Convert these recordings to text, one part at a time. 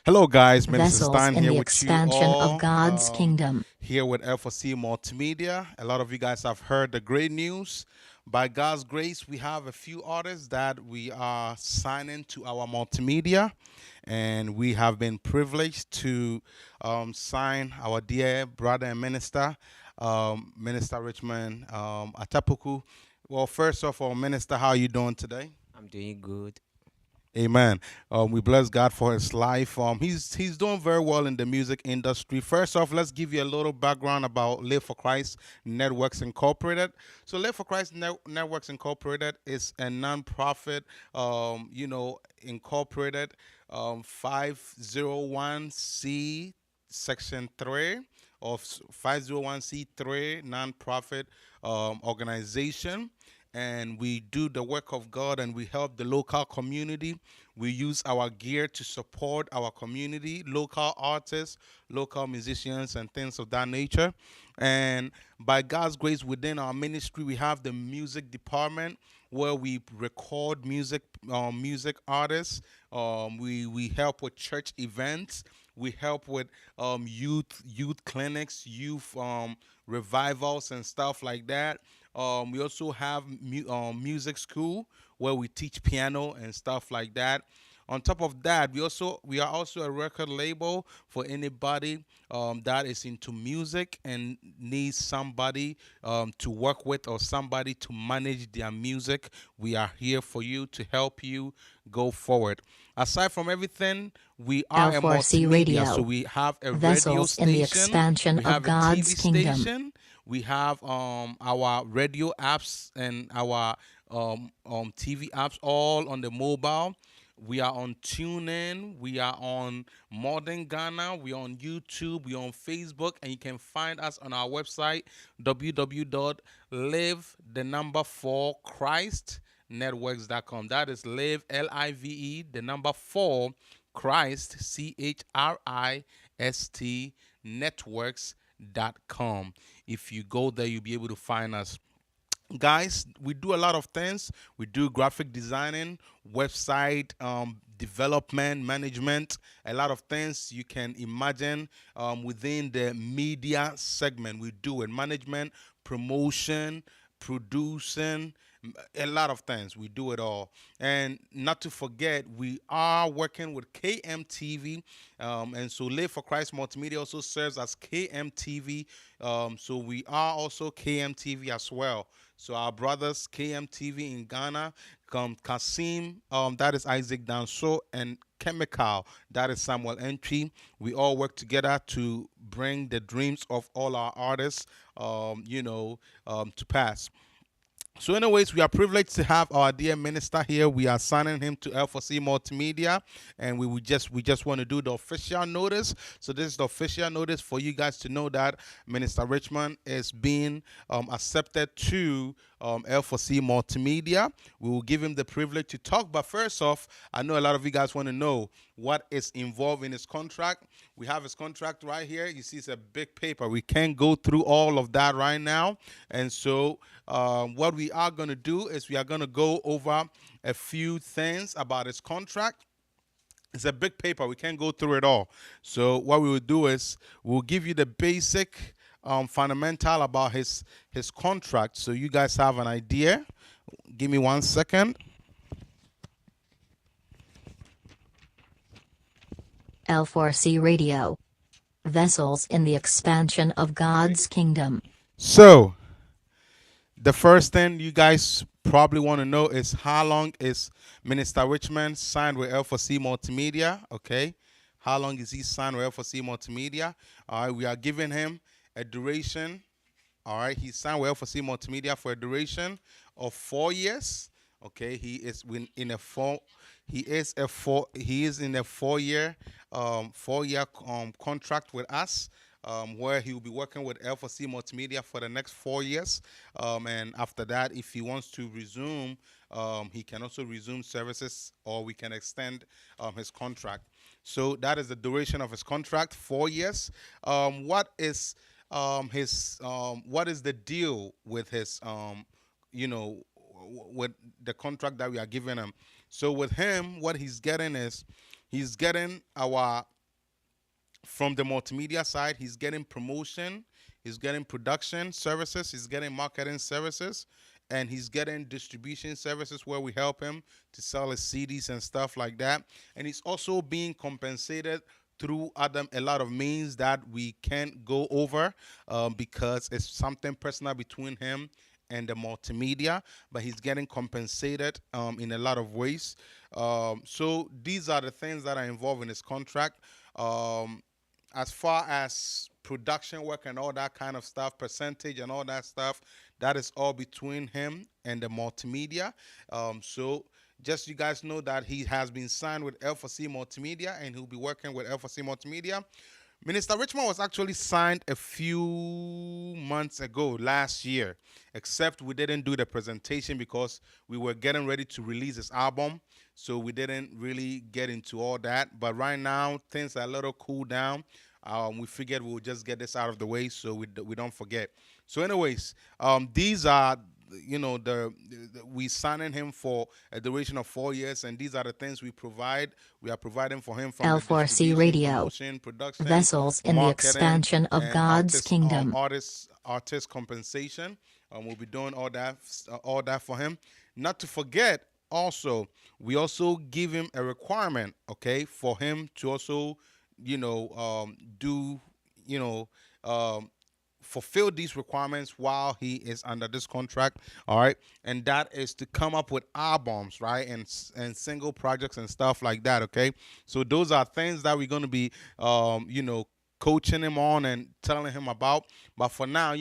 Hello, guys. Minister Vessels Stein in here the with you expansion of all. God's kingdom. Here with L4C Multimedia. A lot of you guys have heard the great news. By God's grace, we have a few artists that we are signing to our multimedia, and we have been privileged to sign our dear brother and minister, Minister Richmond Ata-Poku. Well, first of all, Minister, how are you doing today? I'm doing good. Amen. We bless God for his life. He's doing very well in the music industry. First off, let's give you a little background about Live for Christ Networks Incorporated. So, Live for Christ Networks Incorporated is a nonprofit, incorporated 501c Section 3 of 501c3 nonprofit organization, and we do the work of God and we help the local community. We use our gear to support our community, local artists, local musicians, and things of that nature. And by God's grace, within our ministry, we have the music department where we record music artists. We help with church events. We help with youth clinics, youth revivals, and stuff like that. We also have music school where we teach piano and stuff like that. On top of that, we are also a record label for anybody that is into music and needs somebody to work with or somebody to manage their music. We are here for you to help you go forward. Aside from everything, we are a L4C multimedia, so Radio. we have a radio Vessels in the station, expansion we of have a TV God's kingdom. station, we have our radio apps and our TV apps all on the mobile. We are on TuneIn. We are on Modern Ghana. We are on YouTube. We are on Facebook. And you can find us on our website, www.live, the number 4, Christ networks.com. That is live, LIVE, the number 4, Christ, CHRIST, networks.com. If you go there, you'll be able to find us. Guys, we do a lot of things. We do graphic designing, website development, management, a lot of things you can imagine within the media segment. We do it: management, promotion, producing, a lot of things. We do it all. And not to forget, we are working with KMTV. And so Live for Christ Multimedia also serves as KMTV. So we are also KMTV as well. So our brothers KMTV in Ghana, Kasim, that is Isaac Danso, and Chemical, that is Samuel Entry. We all work together to bring the dreams of all our artists, to pass. So, anyways, we are privileged to have our dear minister here. We are signing him to L4C Multimedia, and we just want to do the official notice. So, this is the official notice for you guys to know that Minister Richmond is being accepted to L4C Multimedia. We will give him the privilege to talk. But first off, I know a lot of you guys want to know what is involved in his contract. We have his contract right here. You see, it's a big paper. We can't go through all of that right now, and so what we are going to do is we are going to go over a few things about his contract. It's a big paper. We can't go through it all. So what we will do is we'll give you the basic fundamental about his contract so you guys have an idea. Give me 1 second. L4C Radio. Vessels in the expansion of God's kingdom. So the first thing you guys probably want to know is how long is Minister Richmond signed with L4C Multimedia? Okay. How long is he signed with L4C Multimedia? All right. We are giving him a duration. All right. He signed with L4C Multimedia for a duration of 4 years. Okay. He is in a four. He is a four. He is in a 4 year, 4 year contract with us, where he will be working with L4C Multimedia for the next 4 years. And after that, if he wants to resume, he can also resume services, or we can extend his contract. So that is the duration of his contract, 4 years. What is the deal with his with the contract that we are giving him? So with him, what he's getting is he's getting our from the multimedia side, he's getting promotion, he's getting production services, he's getting marketing services, and he's getting distribution services where we help him to sell his CDs and stuff like that. And he's also being compensated through a lot of means that we can't go over, because it's something personal between him and the multimedia, but he's getting compensated in a lot of ways. So these are the things that are involved in his contract. Um, as far as production work and all that kind of stuff, percentage and all that stuff, that is all between him and the multimedia. So just you guys know that he has been signed with L4C Multimedia and he'll be working with L4C Multimedia. Minister Richmond was actually signed a few months ago, last year, except we didn't do the presentation because we were getting ready to release his album. So we didn't really get into all that. But right now, things are a little cool down. We figured we'll just get this out of the way so we don't forget. So, anyways, these are, we signing him for a duration of 4 years, and these are the things we provide. We are providing for him from the L4C distribution, Radio. promotion, production, Vessels in the marketing, expansion of and God's kingdom. artist compensation. We'll be doing all that for him. Not to forget, also, we also give him a requirement, okay, for him to also, do, you know, um, fulfill these requirements while he is under this contract. All right, and that is to come up with albums, right, and single projects and stuff like that. Okay, so those are things that we're going to be, coaching him on and telling him about. But for now,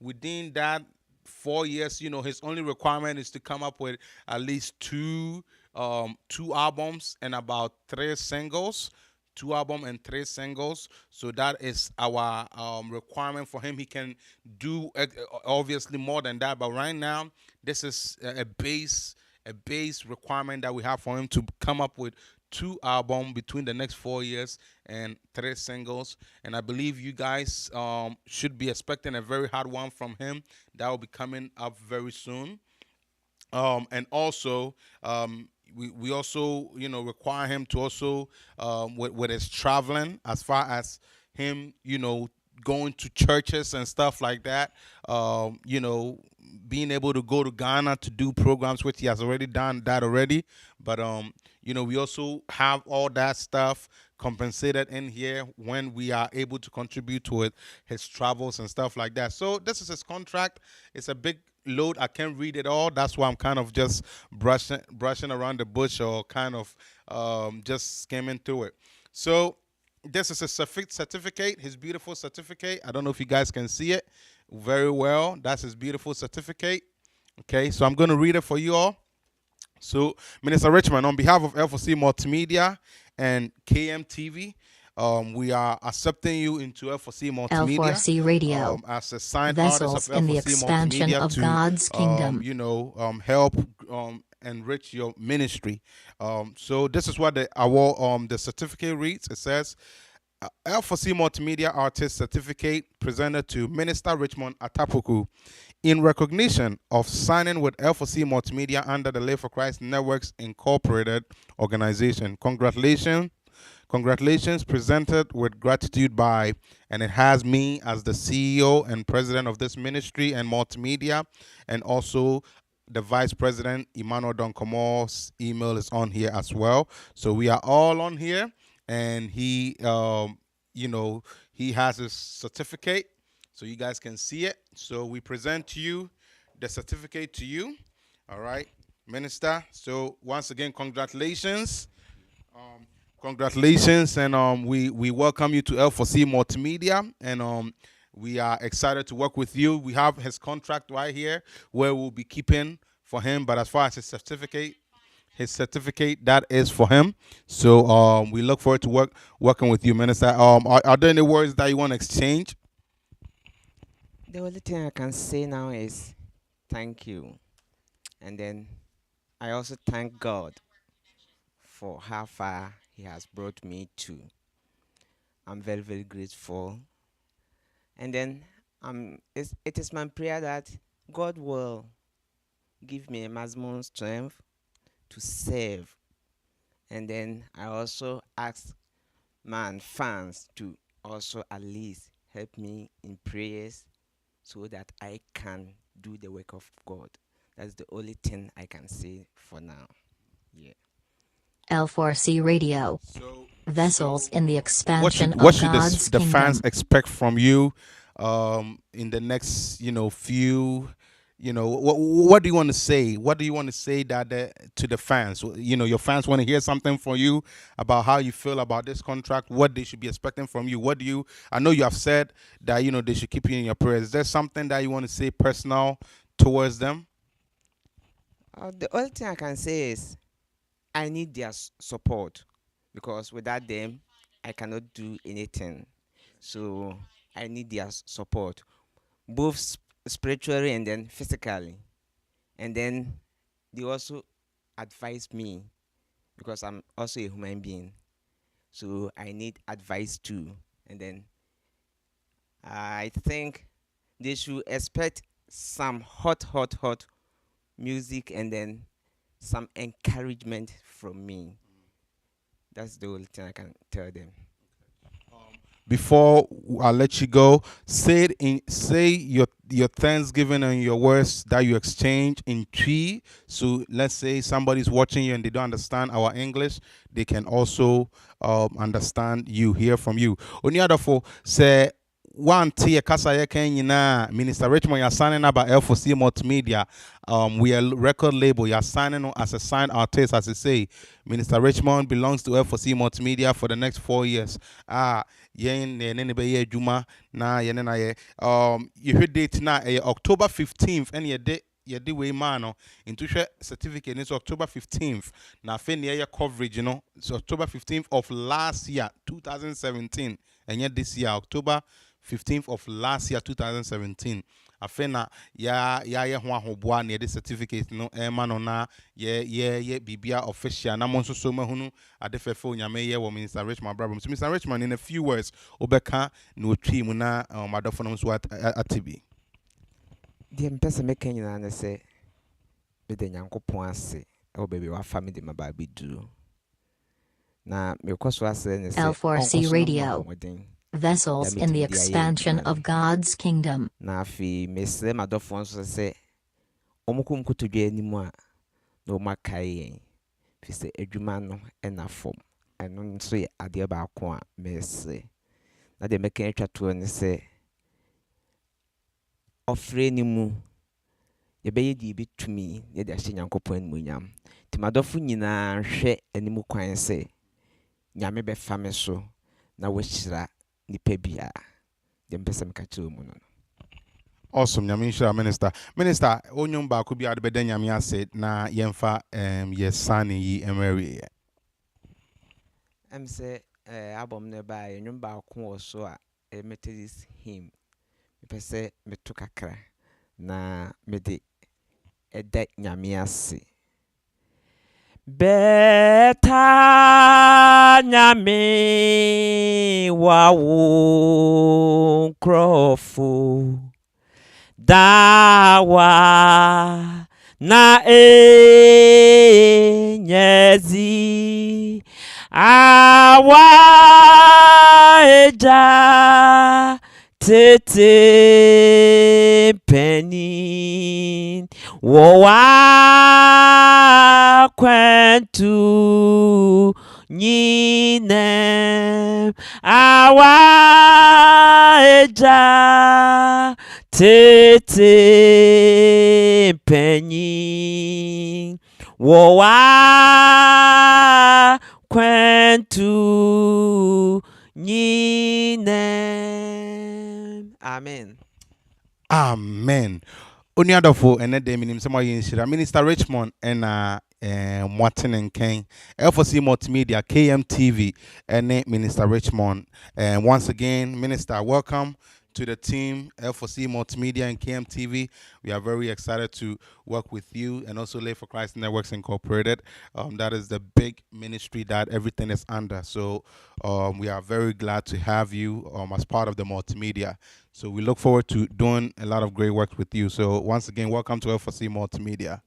within that 4 years, his only requirement is to come up with at least two albums and about three singles. Two album and three singles. So that is our requirement for him. He can do obviously more than that, but right now this is a base requirement that we have for him to come up with two album between the next 4 years and three singles. And I believe you guys should be expecting a very hard one from him that will be coming up very soon. And also, we also require him to also, with his traveling, as far as him going to churches and stuff like that, being able to go to Ghana to do programs, which he has already done that already. But we also have all that stuff compensated in here when we are able to contribute to it, his travels and stuff like that. So this is his contract. It's a big load. I can't read it all. That's why I'm kind of just brushing around the bush, or kind of just skimming through it. So this is a certificate, his beautiful certificate. I don't know if you guys can see it very well. That's his beautiful certificate. Okay, so I'm going to read it for you all. So, Minister Richmond, on behalf of L4C Multimedia and KMTV, we are accepting you into L4C Multimedia L4C Radio. as a signed Vessels artist of in the L4C expansion Multimedia of to, God's kingdom. help enrich your ministry. So this is what the certificate reads. It says, L4C Multimedia Artist Certificate presented to Minister Richmond Ata-Poku in recognition of signing with L4C Multimedia under the Live for Christ Networks Incorporated organization. Congratulations, presented with gratitude by, and it has me as the CEO and president of this ministry and multimedia, and also the vice president, Emmanuel Donkomo's email is on here as well. So we are all on here, and he has his certificate, so you guys can see it. So we present to you the certificate to you. All right, Minister. So once again, congratulations. Congratulations, and we welcome you to L4C Multimedia, and we are excited to work with you. We have his contract right here where we'll be keeping for him, but as far as his certificate that is for him. So we look forward to working with you, Minister. Are there any words that you want to exchange? The only thing I can say now is thank you. And then I also thank God for how far He has brought me to. I'm very, very grateful. And then it is my prayer that God will give me a maximum strength to serve. And then I also ask man fans to also at least help me in prayers so that I can do the work of God. That's the only thing I can say for now. Yeah. L4C Radio. So, Vessels in the expansion what of should God's the fans kingdom. expect from you in the next few what do you want to say? What do you want to say that to the fans? Your fans want to hear something from you about how you feel about this contract, what they should be expecting from you. What do you I know you have said that they should keep you in your prayers. Is there something that you want to say personal towards them? The only thing I can say is I need their support because without them, I cannot do anything. So I need their support, both spiritually and then physically. And then they also advise me because I'm also a human being. So I need advice too. And then I think they should expect some hot music and then some encouragement from me. That's the only thing I can tell them. Before I let you go, say your Thanksgiving and your words that you exchange in Twi. So let's say somebody's watching you and they don't understand our English, they can also understand you, hear from you. Only other for say one tea kasa yɛ Minister Richmond, you're signing up at L4C Multimedia. We are record label. You're signing on as a signed artist, as I say. Minister Richmond belongs to L4C Multimedia for the next 4 years. Juma na you heard date na October 15th and your day way man into certificate it's October 15th. Now your coverage, it's October 15th of last year, 2017. And yet this year, October 15th of last year, 2017. Afena ya ho ahoboa na the certificate no man na bibia official na mo nso so mahunu adefefo nyame ye wo Minister Richmond Brabham. So Mr. Richmond, in a few words, obeka no twi mu na adofo no so atibi. The mpesa meka nyina na say be the nyankopon ase e baby wa fa me de mababi duro. Na me kwaso ase ne say L4C Radio. Vessels in the expansion of God's kingdom. Na afi mesle madofo nso say omukum kutudwe animu a na o makai yen fi se adwuma no na fom eno nso ye ade ba ko a mesle na de meka atwa to ne say ofre ni mu ye beye di bitumi ye de ahye nyankopon mu nyam ti madofo nyina hwe animu kwan say nyame be fa me so na wo hyira nipa bia de mpesa meka to mu no. Awesome, nyame nhyira minister. Minister, onyum ba ko bia de beda nyame ase na yemfa ye sane yi emre. Say album ne ba enwum ba ko so a Methodist hymn me say me to kakra na me de eda nyame ase beta nyame wa wo krofo dawa na nyezi awa eja tete penin wo wa kwentu nyinem awa eja tete penin wo wa kwentu nyinem. Amen. Amen. Only other for and then minim some Minister Richmond and Martin and Ken, L4C Multimedia, KMTV, and Minister Richmond. And once again, Minister, welcome to the team, L4C Multimedia and KMTV. We are very excited to work with you and also Live for Christ Networks Incorporated. That is the big ministry that everything is under. So we are very glad to have you as part of the multimedia. So we look forward to doing a lot of great work with you. So once again, welcome to L4C Multimedia.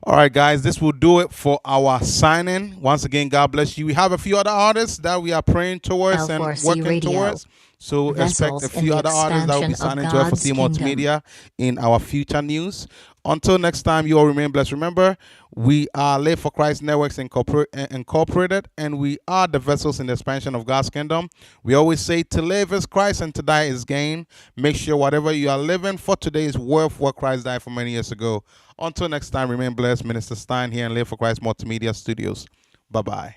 All right, guys, this will do it for our signing. Once again, God bless you. We have a few other artists that we are praying towards and L4C working Radio. towards. So expect a Vessels in few the other artists that will be expansion of signing to God's L4C kingdom. Multimedia in our future news. Until next time, you all remain blessed. Remember, we are Live for Christ Networks Incorporated, and we are the vessels in the expansion of God's kingdom. We always say to live is Christ and to die is gain. Make sure whatever you are living for today is worth what Christ died for many years ago. Until next time, remain blessed. Minister Stein here in Live for Christ Multimedia Studios. Bye-bye.